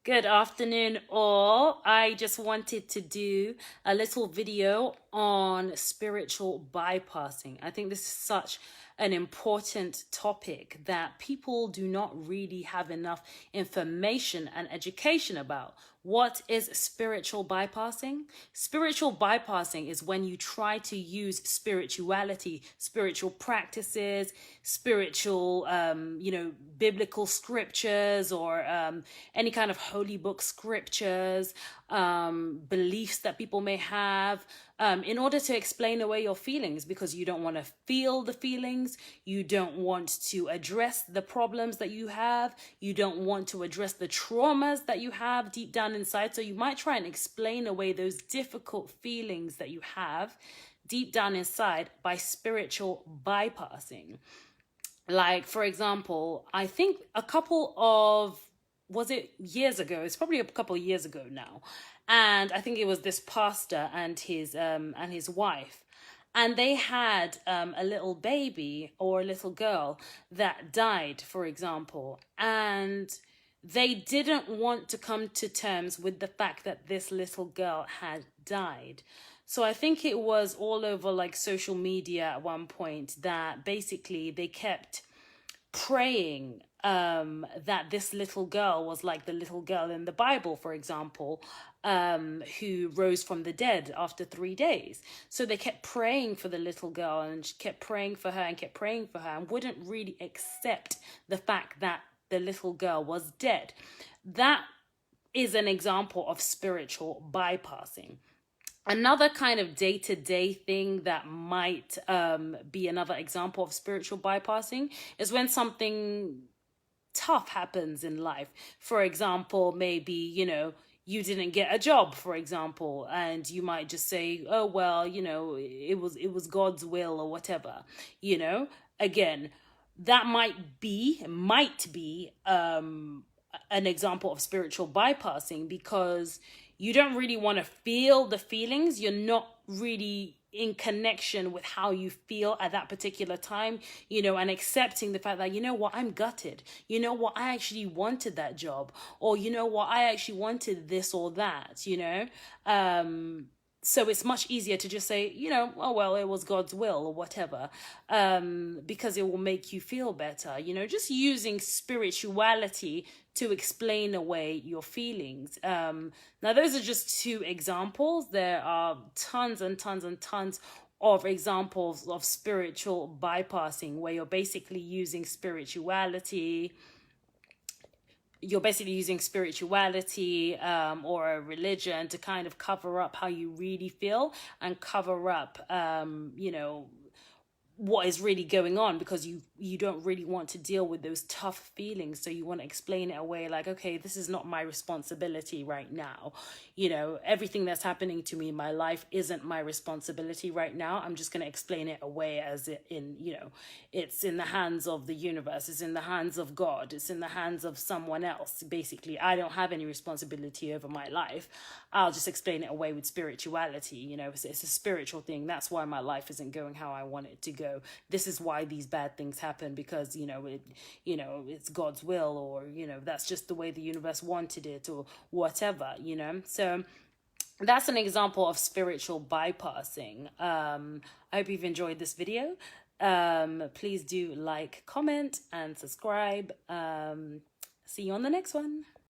Good afternoon, all. I just wanted to do a little video on spiritual bypassing. I think this is such an important topic that people do not really have enough information and education about. What is spiritual bypassing? Spiritual bypassing is when you try to use spirituality, spiritual practices, spiritual, biblical scriptures or any kind of holy book scriptures, beliefs that people may have, in order to explain away your feelings because you don't want to feel the feelings, you don't want to address the problems that you have, you don't want to address the traumas that you have deep down inside. So you might try and explain away those difficult feelings that you have deep down inside by spiritual bypassing. Like, for example, I think a couple of, was it years ago? It's probably a couple of years ago now. And I think it was this pastor and his wife. And they had a little baby or a little girl that died, for example. And they didn't want to come to terms with the fact that this little girl had died. So I think it was all over like social media at one point that basically they kept praying that this little girl was like the little girl in the Bible, for example, who rose from the dead after 3 days. So they kept praying for the little girl and kept praying for her and kept praying for her and wouldn't really accept the fact that the little girl was dead. That is an example of spiritual bypassing. Another kind of day-to-day thing that might be another example of spiritual bypassing is when something tough happens in life. For example, maybe, you didn't get a job, for example, and you might just say, oh, well, it was God's will or whatever, Again, that might be an example of spiritual bypassing because you don't really want to feel the feelings. You're not really in connection with how you feel at that particular time, and accepting the fact that, I'm gutted. I actually wanted that job, or I actually wanted this or that, So it's much easier to just say, oh, well, it was God's will or whatever, because it will make you feel better, just using spirituality to explain away your feelings. Now, those are just two examples. There are tons and tons and tons of examples of spiritual bypassing where you're basically using spirituality or a religion to kind of cover up how you really feel and cover up what is really going on, because you don't really want to deal with those tough feelings, so you want to explain it away like, okay, this is not my responsibility right now. Everything that's happening to me in my life isn't my responsibility right now. I'm just going to explain it away as it's in the hands of the universe, it's in the hands of God, it's in the hands of someone else. Basically, I don't have any responsibility over my life. I'll just explain it away with spirituality. It's a spiritual thing. That's why my life isn't going how I want it to go. This is why these bad things happen, because it's God's will, or that's just the way the universe wanted it, or whatever. So that's an example of spiritual bypassing. I hope you've enjoyed this video. Please do like, comment, and subscribe. See you on the next one.